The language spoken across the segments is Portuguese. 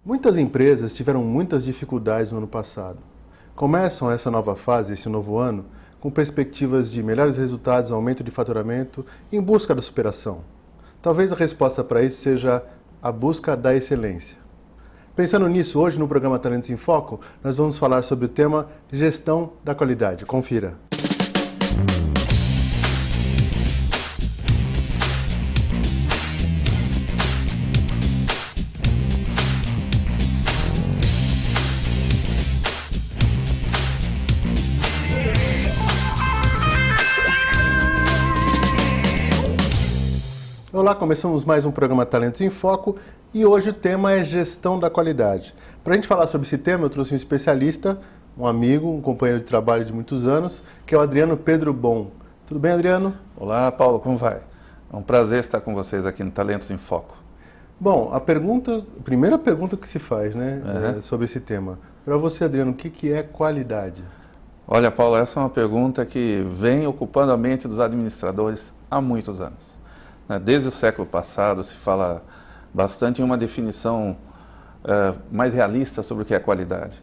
Muitas empresas tiveram muitas dificuldades no ano passado. Começam essa nova fase, esse novo ano, com perspectivas de melhores resultados, aumento de faturamento, em busca da superação. Talvez a resposta para isso seja a busca da excelência. Pensando nisso, hoje no programa Talentos em Foco, nós vamos falar sobre o tema Gestão da Qualidade. Confira. Olá, começamos mais um programa Talentos em Foco e hoje o tema é Gestão da Qualidade. Para a gente falar sobre esse tema, eu trouxe um especialista, um amigo, um companheiro de trabalho de muitos anos, que é o Adriano Pedro Bon. Tudo bem, Adriano? Olá, Paulo, como vai? É um prazer estar com vocês aqui no Talentos em Foco. Bom, a primeira pergunta que se faz, sobre esse tema. Para você, Adriano, o que é qualidade? Olha, Paulo, essa é uma pergunta que vem ocupando a mente dos administradores há muitos anos. Desde o século passado se fala bastante em uma definição mais realista sobre o que é qualidade.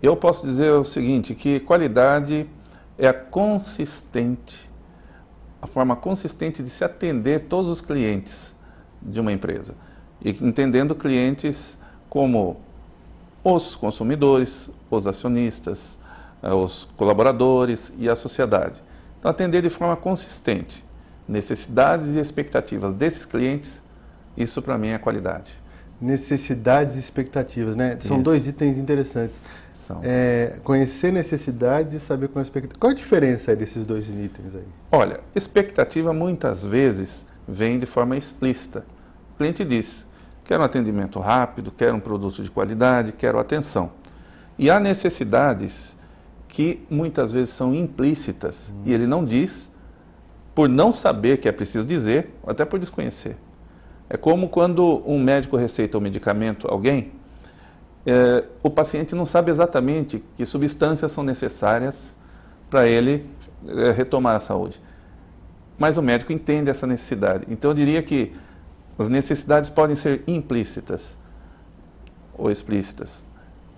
Eu posso dizer o seguinte, que qualidade é a forma consistente de se atender todos os clientes de uma empresa. E entendendo clientes como os consumidores, os acionistas, os colaboradores e a sociedade. Então, atender de forma consistente necessidades e expectativas desses clientes, isso para mim é qualidade. Necessidades e expectativas, né? São dois itens interessantes. Conhecer necessidades e saber com expectativas. Qual a diferença aí desses dois itens aí? Olha, expectativa muitas vezes vem de forma explícita. O cliente diz, quero um atendimento rápido, quero um produto de qualidade, quero atenção. E há necessidades que muitas vezes são implícitas e ele não diz, por não saber que é preciso dizer, ou até por desconhecer. É como quando um médico receita um medicamento a alguém, o paciente não sabe exatamente que substâncias são necessárias para ele retomar a saúde. Mas o médico entende essa necessidade. Então eu diria que as necessidades podem ser implícitas ou explícitas.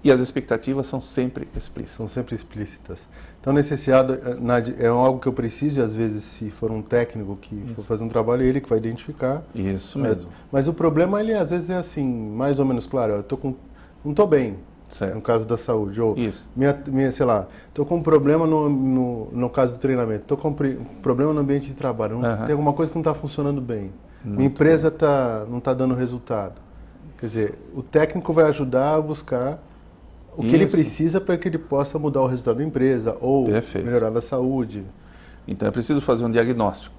E as expectativas são sempre explícitas. São sempre explícitas. Então, necessidade é algo que eu preciso, e às vezes, se for um técnico que for fazer um trabalho, é ele que vai identificar. Isso mesmo. Mas o problema, ele às vezes é assim, mais ou menos claro, eu não estou bem, certo, no caso da saúde. Ou isso. Sei lá, estou com um problema no caso do treinamento, estou com um problema no ambiente de trabalho, tem alguma coisa que não está funcionando bem. Minha empresa não está dando resultado. Quer dizer, o técnico vai ajudar a buscar o que ele precisa para que ele possa mudar o resultado da empresa ou melhorar a saúde. Então é preciso fazer um diagnóstico.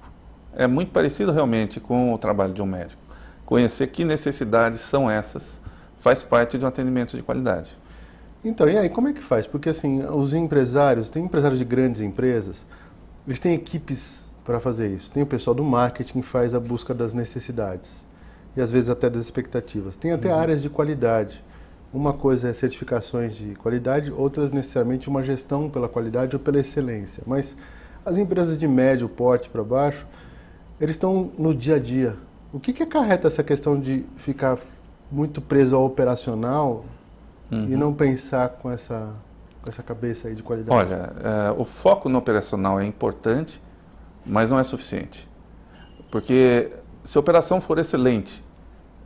É muito parecido realmente com o trabalho de um médico. Conhecer que necessidades são essas faz parte de um atendimento de qualidade. Então, e aí, como é que faz? Porque assim, os empresários, tem empresários de grandes empresas, eles têm equipes para fazer isso. Tem o pessoal do marketing que faz a busca das necessidades e às vezes até das expectativas. Tem até áreas de qualidade. Uma coisa é certificações de qualidade, outras necessariamente uma gestão pela qualidade ou pela excelência. Mas as empresas de médio porte para baixo, eles estão no dia a dia. O que acarreta essa questão de ficar muito preso ao operacional e não pensar com essa cabeça aí de qualidade? Olha, o foco no operacional é importante, mas não é suficiente. Porque se a operação for excelente,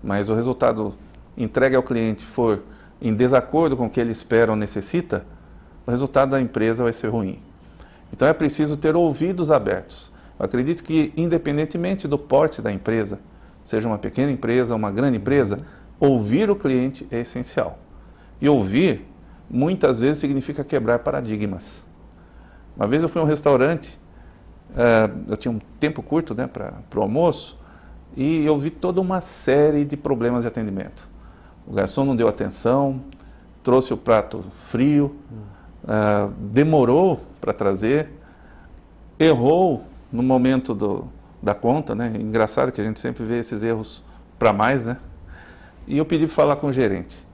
mas o resultado entregue ao cliente for em desacordo com o que ele espera ou necessita, o resultado da empresa vai ser ruim. Então é preciso ter ouvidos abertos. Eu acredito que, independentemente do porte da empresa, seja uma pequena empresa ou uma grande empresa, ouvir o cliente é essencial. E ouvir, muitas vezes, significa quebrar paradigmas. Uma vez eu fui a um restaurante, eu tinha um tempo curto para o almoço, e eu vi toda uma série de problemas de atendimento. O garçom não deu atenção, trouxe o prato frio, demorou para trazer, errou no momento da conta, né? Engraçado que a gente sempre vê esses erros para mais, né? E eu pedi para falar com o gerente.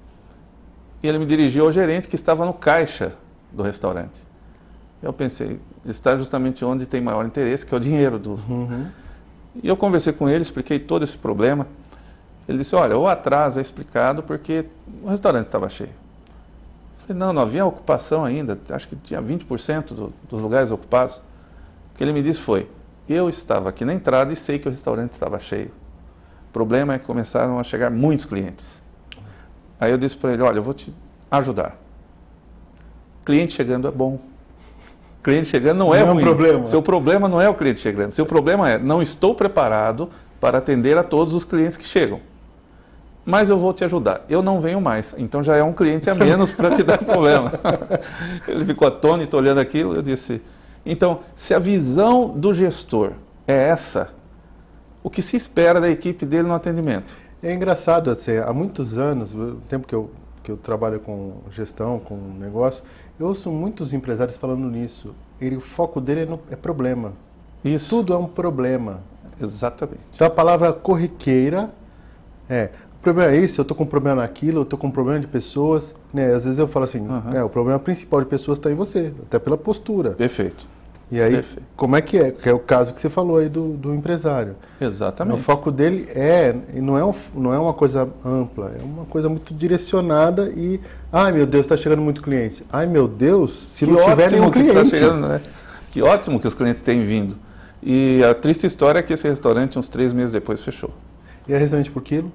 E ele me dirigiu ao gerente que estava no caixa do restaurante. Eu pensei, ele está justamente onde tem maior interesse, que é o dinheiro do... E eu conversei com ele, expliquei todo esse problema. Ele disse, olha, o atraso é explicado porque o restaurante estava cheio. Eu falei, não havia ocupação ainda, acho que tinha 20% dos lugares ocupados. O que ele me disse foi, eu estava aqui na entrada e sei que o restaurante estava cheio. O problema é que começaram a chegar muitos clientes. Aí eu disse para ele, olha, eu vou te ajudar. Cliente chegando é bom. Cliente chegando não é ruim. Problema. Seu problema não é o cliente chegando. Seu problema é, não estou preparado para atender a todos os clientes que chegam. Mas eu vou te ajudar. Eu não venho mais. Então já é um cliente a menos para te dar problema. Ele ficou atônito olhando aquilo. Eu disse, então, se a visão do gestor é essa, o que se espera da equipe dele no atendimento? É engraçado, assim, há muitos anos, o tempo que eu trabalho com gestão, com negócio, eu ouço muitos empresários falando nisso. O foco dele é problema. Isso. Tudo é um problema. Exatamente. Então a palavra corriqueira o problema é isso, eu estou com um problema naquilo, eu estou com um problema de pessoas. Né? Às vezes eu falo assim, o problema principal de pessoas está em você, até pela postura. Perfeito. E aí, Perfeito. como é que é? Que é o caso que você falou aí do empresário. Exatamente. O foco dele não é uma coisa ampla, é uma coisa muito direcionada e, ai meu Deus, está chegando muito cliente. Ai meu Deus, se não tiver nenhum cliente. Tá chegando, né? Que ótimo que os clientes têm vindo. E a triste história é que esse restaurante, uns 3 meses depois, fechou. E é restaurante por quilo?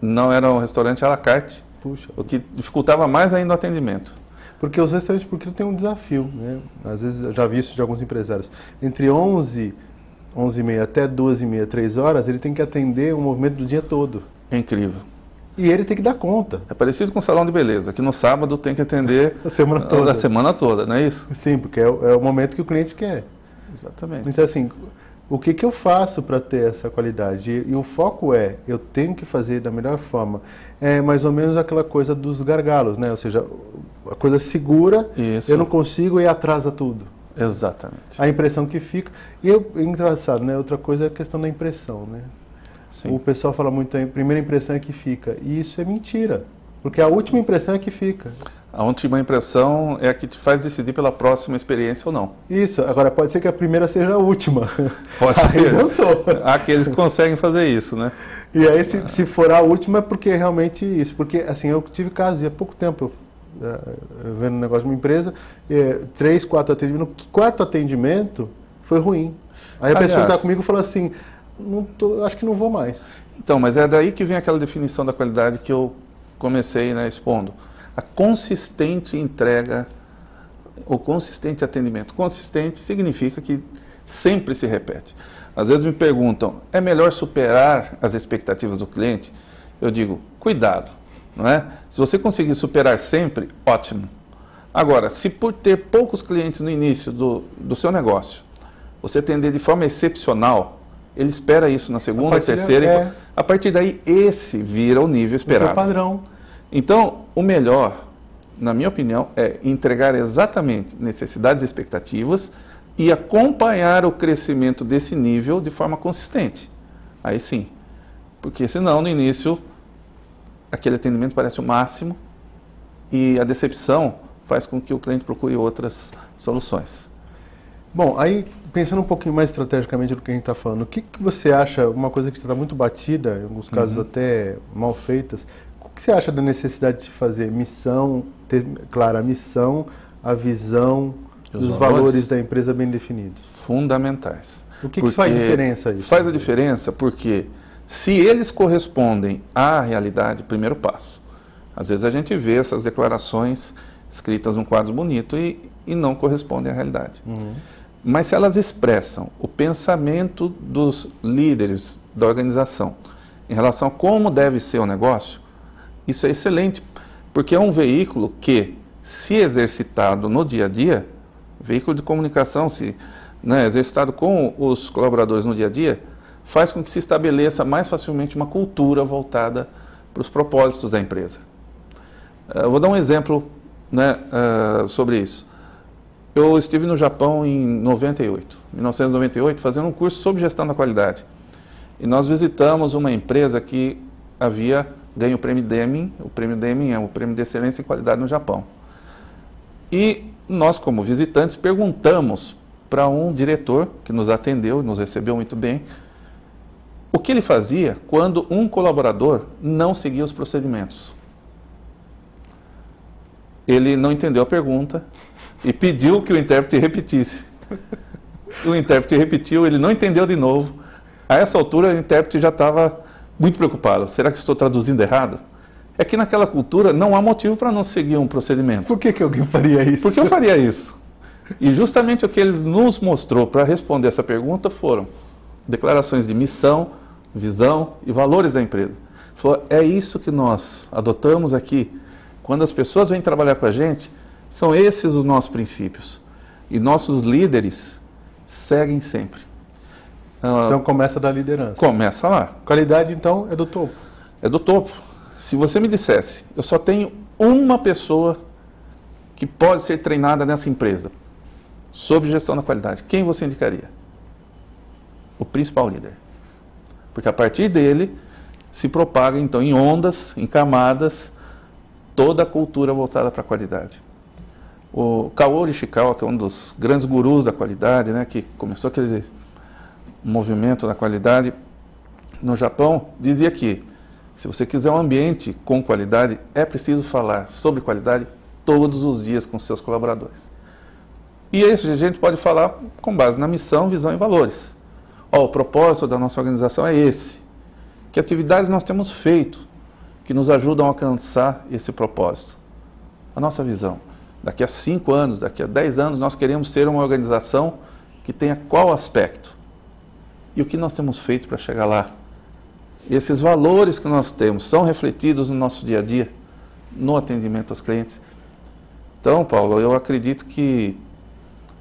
Não era um restaurante à la carte, Puxa. O que dificultava mais ainda o atendimento. Porque os restaurantes por quilo têm um desafio, né? Às vezes eu já vi isso de alguns empresários. Entre 11h30 até 2h30, 3 horas, ele tem que atender o movimento do dia todo. É incrível. E ele tem que dar conta. É parecido com um salão de beleza, que no sábado tem que atender A semana toda. a semana toda, não é isso? Sim, porque é o momento que o cliente quer. Exatamente. Então, assim, o que eu faço para ter essa qualidade? E o foco eu tenho que fazer da melhor forma. É mais ou menos aquela coisa dos gargalos, né? Ou seja, a coisa segura, Isso. eu não consigo e atrasa tudo. Exatamente. A impressão que fica. E engraçado, né? Outra coisa é a questão da impressão, né? Sim. O pessoal fala muito, a primeira impressão é que fica. E isso é mentira. Porque a última impressão é que fica. A última impressão é a que te faz decidir pela próxima experiência ou não. Isso. Agora, pode ser que a primeira seja a última. Pode ser. Aí não sou. Há aqueles que conseguem fazer isso, né? E aí, se for a última, é porque é realmente isso. Porque, assim, eu tive casos, e há pouco tempo, eu vendo um negócio de uma empresa, 3, 4 atendimentos, no 4º atendimento foi ruim. Aí a pessoa está comigo e fala assim, acho que não vou mais. Então, mas é daí que vem aquela definição da qualidade que eu comecei, né, expondo. A consistente entrega, o consistente atendimento. Consistente significa que sempre se repete. Às vezes me perguntam, é melhor superar as expectativas do cliente? Eu digo, cuidado, não é? Se você conseguir superar sempre, ótimo. Agora, se por ter poucos clientes no início do seu negócio, você atender de forma excepcional, ele espera isso na segunda, terceira, a partir daí esse vira o nível esperado. É o padrão. Então, o melhor, na minha opinião, é entregar exatamente necessidades e expectativas e acompanhar o crescimento desse nível de forma consistente. Aí sim, porque senão no início aquele atendimento parece o máximo e a decepção faz com que o cliente procure outras soluções. Bom, aí pensando um pouquinho mais estrategicamente do que a gente está falando, o que você acha, uma coisa que está muito batida, em alguns casos até mal feitas, o que você acha da necessidade de fazer missão, ter clara a missão, a visão, os valores da empresa bem definidos? Fundamentais. O que faz diferença isso? Faz a diferença porque se eles correspondem à realidade, primeiro passo. Às vezes a gente vê essas declarações escritas num quadro bonito e não correspondem à realidade. Mas se elas expressam o pensamento dos líderes da organização em relação a como deve ser o negócio, isso é excelente, porque é um veículo que, se exercitado no dia a dia, veículo de comunicação, se exercitado com os colaboradores no dia a dia, faz com que se estabeleça mais facilmente uma cultura voltada para os propósitos da empresa. Eu vou dar um exemplo sobre isso. Eu estive no Japão em 1998, fazendo um curso sobre gestão da qualidade. E nós visitamos uma empresa que havia ganho o prêmio Deming. O prêmio Deming é o prêmio de excelência em qualidade no Japão. E nós, como visitantes, perguntamos para um diretor que nos atendeu, nos recebeu muito bem, O que ele fazia quando um colaborador não seguia os procedimentos? Ele não entendeu a pergunta e pediu que o intérprete repetisse. O intérprete repetiu, ele não entendeu de novo. A essa altura, o intérprete já estava muito preocupado. Será que estou traduzindo errado? É que naquela cultura não há motivo para não seguir um procedimento. Por que alguém faria isso? Por que eu faria isso? E justamente o que ele nos mostrou para responder essa pergunta foram declarações de missão, visão e valores da empresa. Falou, é isso que nós adotamos aqui. Quando as pessoas vêm trabalhar com a gente, são esses os nossos princípios. E nossos líderes seguem sempre. Então começa da liderança. Começa lá. Qualidade, então, é do topo. É do topo. Se você me dissesse, eu só tenho uma pessoa que pode ser treinada nessa empresa sobre gestão da qualidade, quem você indicaria? O principal líder. Porque a partir dele se propaga, então, em ondas, em camadas, toda a cultura voltada para a qualidade. O Kaori Ishikawa, que é um dos grandes gurus da qualidade, né, que começou aquele movimento da qualidade no Japão, dizia que se você quiser um ambiente com qualidade, é preciso falar sobre qualidade todos os dias com seus colaboradores. E isso a gente pode falar com base na missão, visão e valores. O propósito da nossa organização é esse. Que atividades nós temos feito que nos ajudam a alcançar esse propósito? A nossa visão. Daqui a 5 anos, daqui a 10 anos, nós queremos ser uma organização que tenha qual aspecto? E o que nós temos feito para chegar lá? Esses valores que nós temos são refletidos no nosso dia a dia, no atendimento aos clientes. Então, Paulo, eu acredito que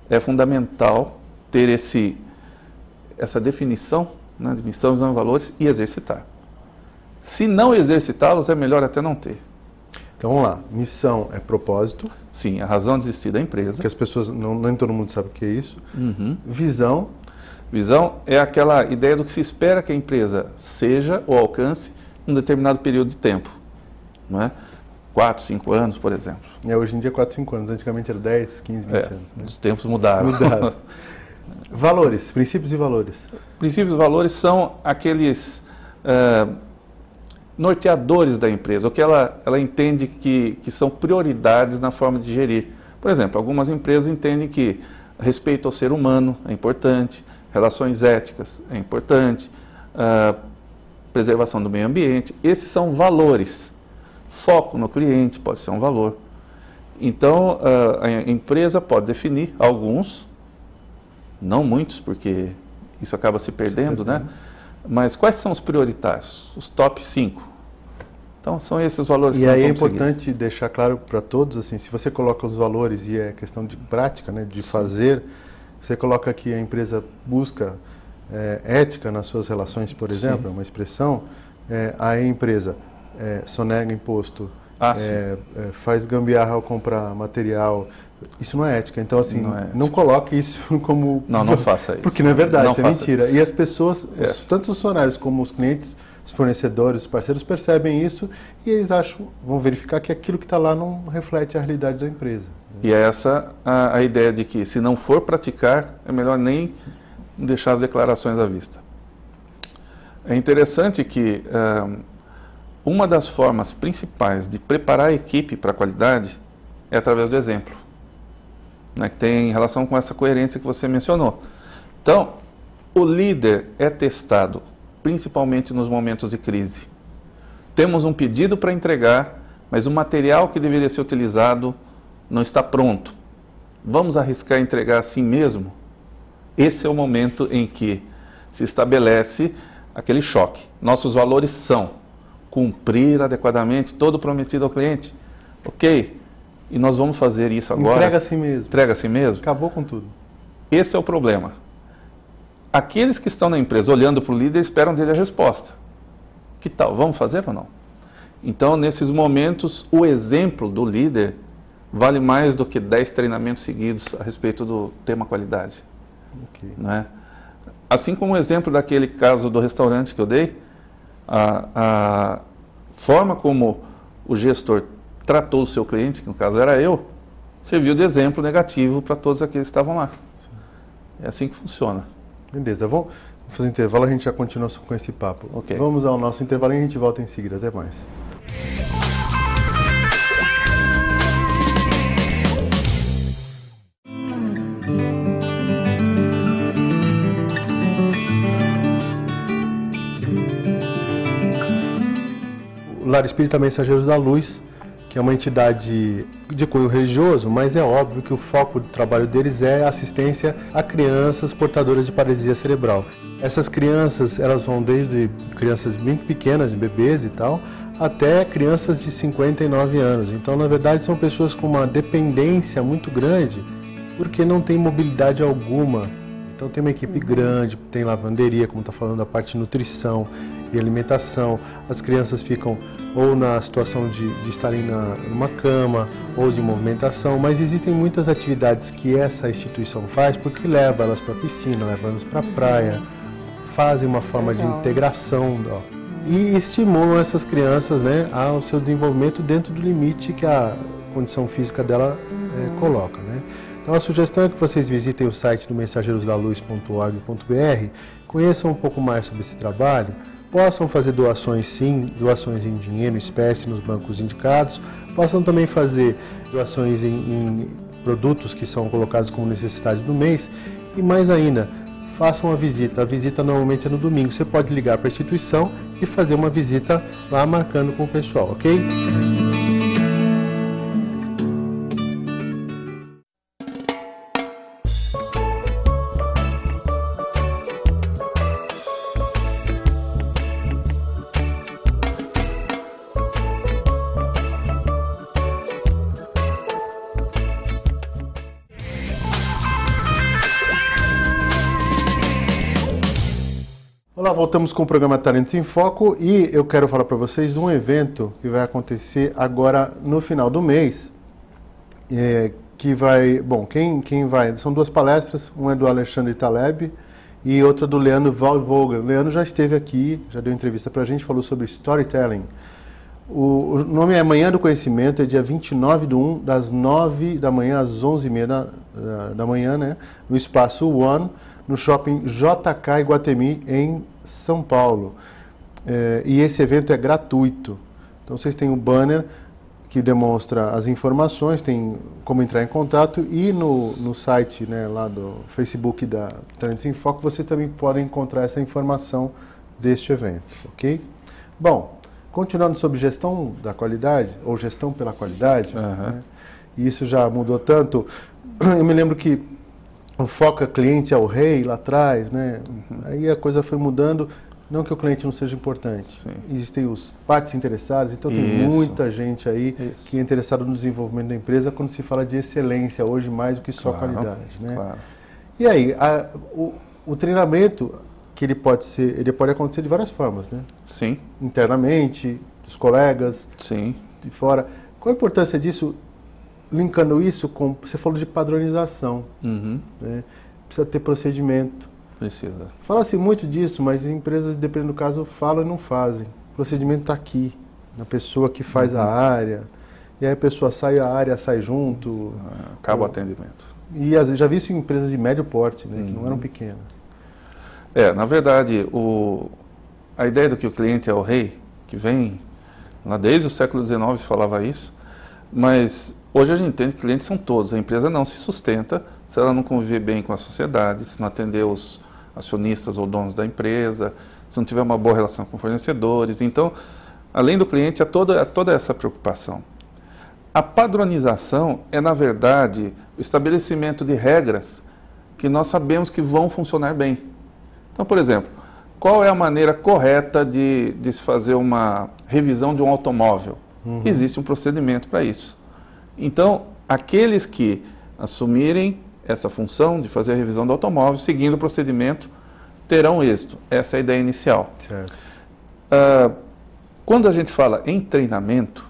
é fundamental ter essa definição, né, de missão, visão e valores e exercitar. Se não exercitá-los, é melhor até não ter. Então vamos lá, missão é propósito. Sim, a razão de existir da empresa. Que as pessoas, nem todo mundo sabe o que é isso. Uhum. Visão. Visão é aquela ideia do que se espera que a empresa seja ou alcance em um determinado período de tempo. Não é? 4, 5 anos, por exemplo. Hoje em dia 4, 5 anos, antigamente era 10, 15, 20 anos. Né? Os tempos mudaram. Valores, princípios e valores. Princípios e valores são aqueles norteadores da empresa, o que ela entende que são prioridades na forma de gerir. Por exemplo, algumas empresas entendem que respeito ao ser humano é importante, relações éticas é importante, preservação do meio ambiente, esses são valores. Foco no cliente pode ser um valor. Então, a empresa pode definir alguns, não muitos, porque isso acaba se perdendo, né? Mas quais são os prioritários? Os top 5. Então, são esses valores que nós vamos seguir. E aí é importante deixar claro para todos, assim, se você coloca os valores e é questão de prática, né, de fazer, você coloca que a empresa busca ética nas suas relações, por exemplo, é uma expressão, a empresa sonega imposto, faz gambiarra ao comprar material, isso não é ética. Então, assim, não coloque isso como... Não faça isso. Porque não é verdade, isso é mentira. Isso. E as pessoas, tanto os funcionários como os clientes, os fornecedores, os parceiros, percebem isso e eles vão verificar que aquilo que está lá não reflete a realidade da empresa. E é essa a ideia de que, se não for praticar, é melhor nem deixar as declarações à vista. É interessante que uma das formas principais de preparar a equipe para a qualidade é através do exemplo, né, que tem relação com essa coerência que você mencionou. Então, o líder é testado principalmente nos momentos de crise. Temos um pedido para entregar, mas o material que deveria ser utilizado não está pronto. Vamos arriscar entregar assim mesmo? Esse é o momento em que se estabelece aquele choque. Nossos valores são cumprir adequadamente todo o prometido ao cliente. Ok, e nós vamos fazer isso agora. Entrega assim mesmo. Entrega assim mesmo. Acabou com tudo. Esse é o problema. Aqueles que estão na empresa olhando para o líder esperam dele a resposta. Que tal? Vamos fazer ou não? Então, nesses momentos, o exemplo do líder vale mais do que 10 treinamentos seguidos a respeito do tema qualidade. Okay. Não é? Assim como o exemplo daquele caso do restaurante que eu dei, a forma como o gestor tratou o seu cliente, que no caso era eu, serviu de exemplo negativo para todos aqueles que estavam lá. É assim que funciona. Beleza, Vamos fazer intervalo, a gente já continua com esse papo. Ok. Vamos ao nosso intervalo e a gente volta em seguida. Até mais. O Lar Espírita Mensageiros da Luz, que é uma entidade de cunho religioso, mas é óbvio que o foco do trabalho deles é assistência a crianças portadoras de paralisia cerebral. Essas crianças, elas vão desde crianças bem pequenas, bebês e tal, até crianças de 59 anos. Então, na verdade, são pessoas com uma dependência muito grande, porque não tem mobilidade alguma. Então, tem uma equipe grande, tem lavanderia, como está falando, a parte de nutrição e alimentação. As crianças ficam ou na situação de estarem numa cama ou de movimentação, mas existem muitas atividades que essa instituição faz porque leva elas para a piscina, leva elas para a praia, fazem uma forma de integração e estimulam essas crianças, né, ao seu desenvolvimento dentro do limite que a condição física dela coloca, né? Então a sugestão é que vocês visitem o site do mensageirosdaluz.org.br, conheçam um pouco mais sobre esse trabalho, possam fazer doações sim, doações em dinheiro, espécie nos bancos indicados, possam também fazer doações em produtos que são colocados como necessidade do mês e mais ainda, façam a visita normalmente é no domingo, você pode ligar para a instituição e fazer uma visita lá marcando com o pessoal, ok? Olá, voltamos com o programa Talentos em Foco e eu quero falar para vocês de um evento que vai acontecer agora no final do mês, que vai, bom, quem vai, são duas palestras, uma é do Alexandre Taleb e outra do Leandro Valvogel. O Leandro já esteve aqui, já deu entrevista para a gente, falou sobre storytelling. O nome é Manhã do Conhecimento, é dia 29/1, das 9 da manhã às 11h30 da manhã, né, no Espaço One, no Shopping JK Iguatemi, em São Paulo. E esse evento é gratuito. Então vocês têm um banner que demonstra as informações, tem como entrar em contato e no site, né, lá do Facebook da Talentos em Foco, vocês também podem encontrar essa informação deste evento, ok? Bom, continuando sobre gestão da qualidade, ou gestão pela qualidade, né, e isso já mudou tanto. Eu me lembro que o foco é cliente é o rei lá atrás, né? Aí a coisa foi mudando, não que o cliente não seja importante. Sim. Existem os partes interessadas, então tem muita gente aí que é interessada no desenvolvimento da empresa quando se fala de excelência hoje mais do que só qualidade, né? Claro. E aí, o treinamento que ele pode acontecer de várias formas, né? Sim. Internamente, dos colegas, sim, de fora. Qual a importância disso? Linkando isso com, você falou de padronização, né? Precisa ter procedimento. Precisa. Fala-se muito disso, mas as empresas, dependendo do caso, falam e não fazem. O procedimento está aqui, na pessoa que faz a área, e aí a pessoa sai, a área sai junto. Acaba o atendimento. E às vezes, já vi isso em empresas de médio porte, né, que não eram pequenas. Na verdade, a ideia do que o cliente é o rei, que vem lá desde o século XIX se falava isso, mas hoje a gente entende que clientes são todos. A empresa não se sustenta se ela não conviver bem com a sociedade, se não atender os acionistas ou donos da empresa, se não tiver uma boa relação com fornecedores. Então, além do cliente, há toda essa preocupação. A padronização é, na verdade, o estabelecimento de regras que nós sabemos que vão funcionar bem. Então, por exemplo, qual é a maneira correta de se fazer uma revisão de um automóvel? Existe um procedimento para isso. Então, aqueles que assumirem essa função de fazer a revisão do automóvel, seguindo o procedimento, terão êxito. Essa é a ideia inicial. Certo. Quando a gente fala em treinamento,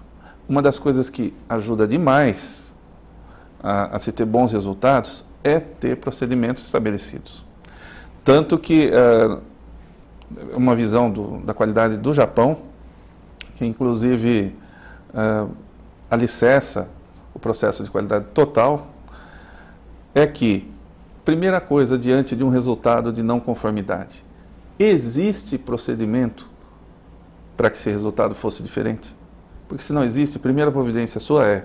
uma das coisas que ajuda demais a se ter bons resultados é ter procedimentos estabelecidos. Tanto que uma visão da qualidade do Japão, que inclusive alicerça o processo de qualidade total, é que, primeira coisa, diante de um resultado de não conformidade, existe procedimento para que esse resultado fosse diferente? Porque se não existe, a primeira providência sua é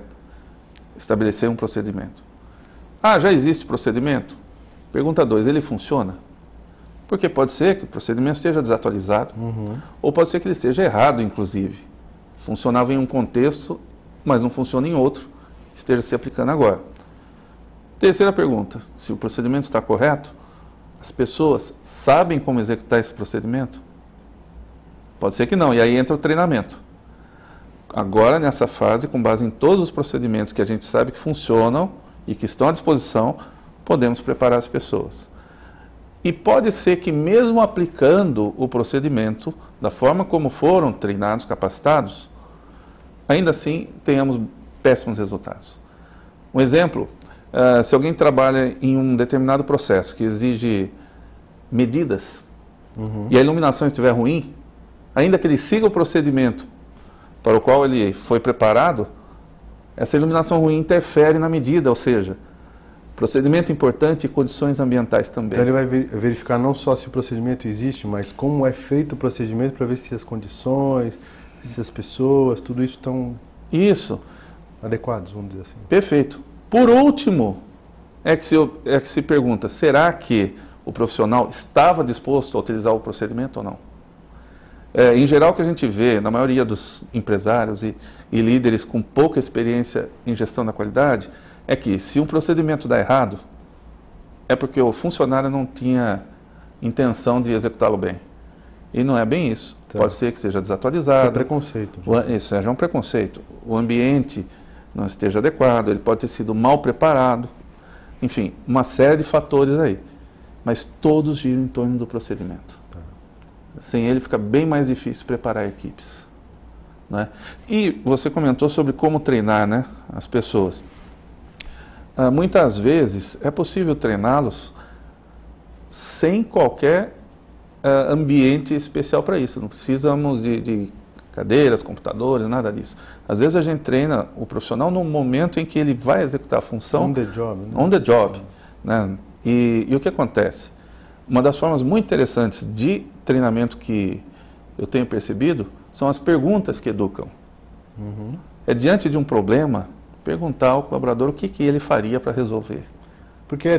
estabelecer um procedimento. Ah, já existe procedimento? Pergunta 2, ele funciona? Porque pode ser que o procedimento esteja desatualizado, ou pode ser que ele esteja errado, inclusive. Funcionava em um contexto, mas não funciona em outro, esteja se aplicando agora. Terceira pergunta, se o procedimento está correto, as pessoas sabem como executar esse procedimento? Pode ser que não, e aí entra o treinamento. Agora, nessa fase, com base em todos os procedimentos que a gente sabe que funcionam e que estão à disposição, podemos preparar as pessoas. E pode ser que mesmo aplicando o procedimento da forma como foram treinados, capacitados, ainda assim tenhamos péssimos resultados. Um exemplo, se alguém trabalha em um determinado processo que exige medidas e a iluminação estiver ruim, ainda que ele siga o procedimento para o qual ele foi preparado, essa iluminação ruim interfere na medida, ou seja, procedimento importante e condições ambientais também. Então ele vai verificar não só se o procedimento existe, mas como é feito o procedimento para ver se as condições, se as pessoas, tudo isso estão adequados, vamos dizer assim. Perfeito. Por último, é que se pergunta, será que o profissional estava disposto a utilizar o procedimento ou não? Em geral, o que a gente vê na maioria dos empresários e líderes com pouca experiência em gestão da qualidade, é que se um procedimento dá errado, é porque o funcionário não tinha intenção de executá-lo bem. E não é bem isso. Tá. Pode ser que seja desatualizado. Isso é preconceito. Isso seja um preconceito. O ambiente não esteja adequado, ele pode ter sido mal preparado. Enfim, uma série de fatores aí. Mas todos giram em torno do procedimento. Tá. Sem ele fica bem mais difícil preparar equipes. Né? E você comentou sobre como treinar, né, as pessoas. Muitas vezes é possível treiná-los sem qualquer ambiente especial para isso. Não precisamos de cadeiras, computadores, nada disso. Às vezes a gente treina o profissional no momento em que ele vai executar a função. On the job. Né? On the job. Né? E o que acontece? Uma das formas muito interessantes de treinamento que eu tenho percebido são as perguntas que educam. É diante de um problema, perguntar ao colaborador o que ele faria para resolver. Porque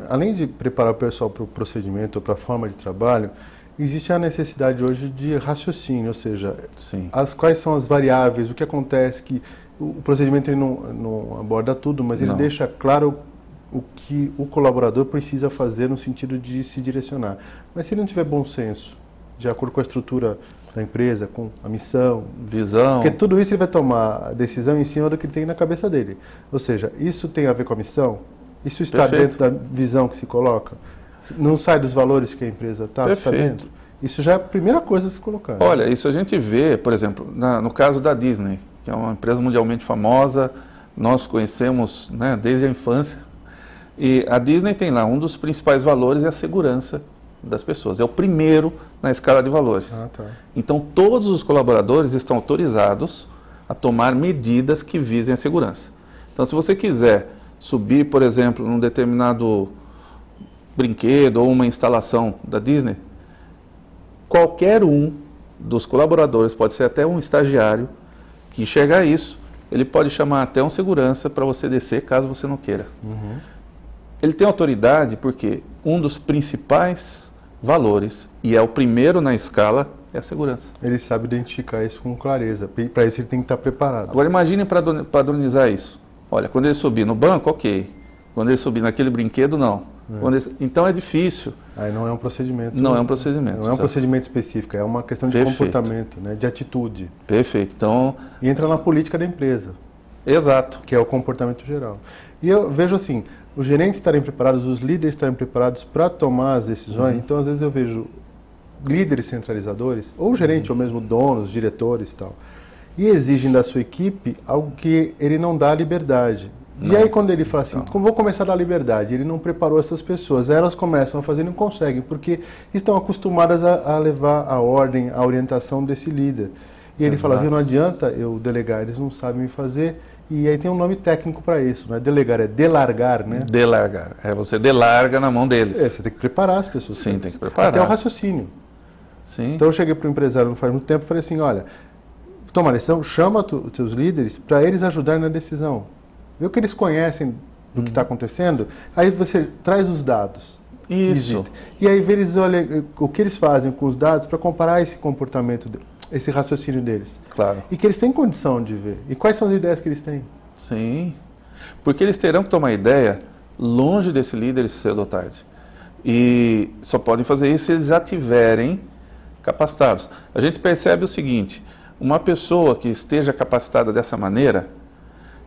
além de preparar o pessoal para o procedimento, para a forma de trabalho, existe a necessidade hoje de raciocínio, ou seja, quais são as variáveis, o que acontece, que o procedimento ele não aborda tudo, mas ele deixa claro o que o colaborador precisa fazer no sentido de se direcionar. Mas se ele não tiver bom senso, de acordo com a estrutura da empresa, com a missão, visão, porque tudo isso ele vai tomar a decisão em cima do que tem na cabeça dele. Ou seja, isso tem a ver com a missão? Isso está dentro da visão que se coloca? Não sai dos valores que a empresa está dentro? Isso já é a primeira coisa a se colocar. Olha, isso a gente vê, por exemplo, no caso da Disney, que é uma empresa mundialmente famosa, nós conhecemos, né, desde a infância, e a Disney tem lá, um dos principais valores é a segurança das pessoas. É o primeiro na escala de valores. Então, todos os colaboradores estão autorizados a tomar medidas que visem a segurança. Então, se você quiser subir, por exemplo, num determinado brinquedo ou uma instalação da Disney, qualquer um dos colaboradores, pode ser até um estagiário, que enxergar isso, ele pode chamar até um segurança para você descer, caso você não queira. Ele tem autoridade porque um dos principais valores, e é o primeiro na escala, é a segurança. Ele sabe identificar isso com clareza. Para isso ele tem que estar preparado. Agora imagine padronizar isso. Olha, quando ele subir no banco, ok. Quando ele subir naquele brinquedo, não. Então é difícil. Aí não é um procedimento. Não é um procedimento. Não é um procedimento específico, é uma questão de comportamento, né, de atitude. Perfeito. Então, e entra na política da empresa. Exato. Que é o comportamento geral. E eu vejo assim, os gerentes estarem preparados, os líderes estarem preparados para tomar as decisões. Então, às vezes eu vejo líderes centralizadores, ou gerente, ou mesmo donos, diretores e tal, e exigem da sua equipe algo que ele não dá liberdade. E aí quando ele fala assim, vou começar a dar liberdade, ele não preparou essas pessoas, aí elas começam a fazer e não conseguem, porque estão acostumadas a levar a ordem, a orientação desse líder. E ele fala, viu, não adianta eu delegar, eles não sabem fazer. E aí tem um nome técnico para isso, não é delegar, é delargar, né? Delargar, você delarga na mão deles. Você tem que preparar as pessoas. Sim, tem que preparar. Até o raciocínio. Sim. Então eu cheguei para o empresário não faz muito tempo e falei assim, olha, toma a decisão, chama os teus líderes para eles ajudarem na decisão. Vê o que eles conhecem do que está acontecendo, aí você traz os dados. Isso. E aí eles olham o que eles fazem com os dados para comparar esse comportamento, esse raciocínio deles. Claro. E que eles têm condição de ver. E quais são as ideias que eles têm? Sim. Porque eles terão que tomar ideia longe desse líder cedo ou tarde. E só podem fazer isso se eles já tiverem capacitados. A gente percebe o seguinte, uma pessoa que esteja capacitada dessa maneira,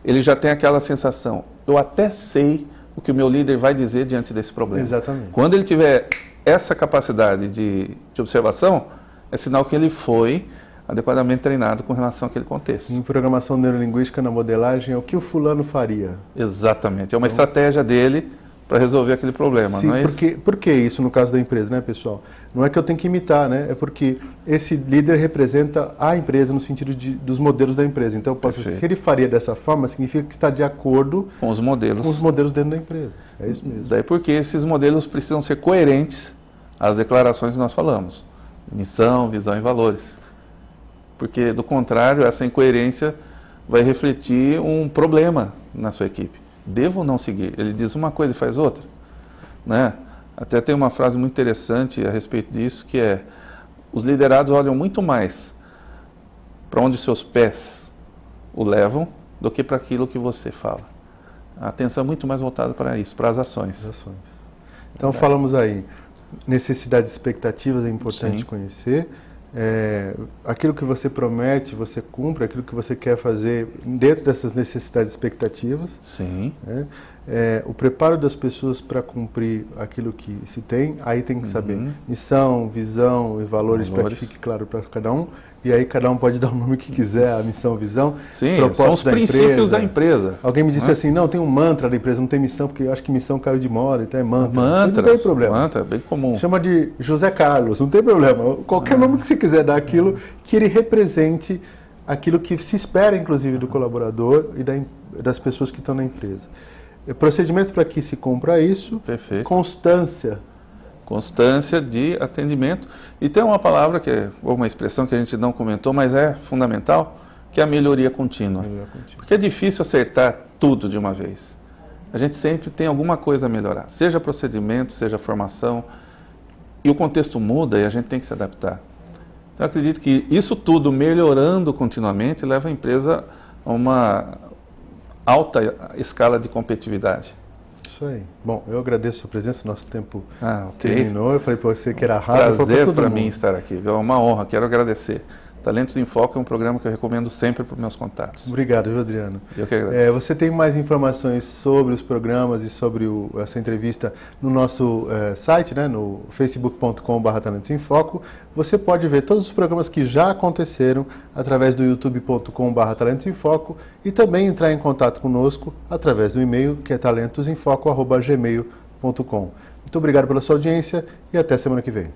ele já tem aquela sensação, eu até sei o que o meu líder vai dizer diante desse problema. Exatamente. Quando ele tiver essa capacidade de observação, é sinal que ele foi adequadamente treinado com relação àquele contexto. Em programação neurolinguística, na modelagem, é o que o fulano faria. Exatamente. É uma estratégia dele para resolver aquele problema, Sim, não é isso? Por que isso no caso da empresa, né, pessoal? Não é que eu tenho que imitar, né? É porque esse líder representa a empresa no sentido dos modelos da empresa. Então, se ele faria dessa forma, significa que está de acordo com os modelos dentro da empresa. É isso mesmo. Daí porque esses modelos precisam ser coerentes às declarações que nós falamos. Missão, visão e valores. Porque, do contrário, essa incoerência vai refletir um problema na sua equipe. Devo ou não seguir? Ele diz uma coisa e faz outra, né? Até tem uma frase muito interessante a respeito disso, que é: os liderados olham muito mais para onde os seus pés o levam do que para aquilo que você fala. A atenção é muito mais voltada para isso, para as ações. Então falamos aí, necessidades e expectativas é importante Sim. conhecer. Aquilo que você promete, você cumpre, aquilo que você quer fazer dentro dessas necessidades e expectativas. Sim. Né? O preparo das pessoas para cumprir aquilo que se tem, aí tem que saber missão, visão e valores para que fique claro para cada um. E aí cada um pode dar o nome que quiser, a missão, visão. Sim, são os princípios da empresa. Alguém me disse assim, não, tem um mantra da empresa, não tem missão, porque eu acho que missão caiu de moda, então é mantra. Mantra, não tem problema. Mantra, é bem comum. Chama de José Carlos, não tem problema. Qualquer nome que você quiser dar aquilo, que ele represente aquilo que se espera, inclusive, do colaborador e das pessoas que estão na empresa. Procedimentos para que se cumpra isso. Perfeito. Constância. Constância de atendimento. E tem uma palavra, uma expressão que a gente não comentou, mas é fundamental, que é a melhoria contínua. Porque é difícil acertar tudo de uma vez. A gente sempre tem alguma coisa a melhorar, seja procedimento, seja formação, e o contexto muda e a gente tem que se adaptar. Então eu acredito que isso tudo melhorando continuamente leva a empresa a uma alta escala de competitividade. Isso aí. Bom, eu agradeço a sua presença, nosso tempo Ok. terminou. Eu falei para você que era rápido. Prazer para mim estar aqui, é uma honra, quero agradecer. Talentos em Foco é um programa que eu recomendo sempre para os meus contatos. Obrigado, viu, Adriano? Eu que agradeço. Você tem mais informações sobre os programas e sobre essa entrevista no nosso site, né, no facebook.com/Talentos em Foco. Você pode ver todos os programas que já aconteceram através do youtube.com/Talentos em Foco e também entrar em contato conosco através do e-mail que é talentosemfoco@gmail.com. Muito obrigado pela sua audiência e até semana que vem.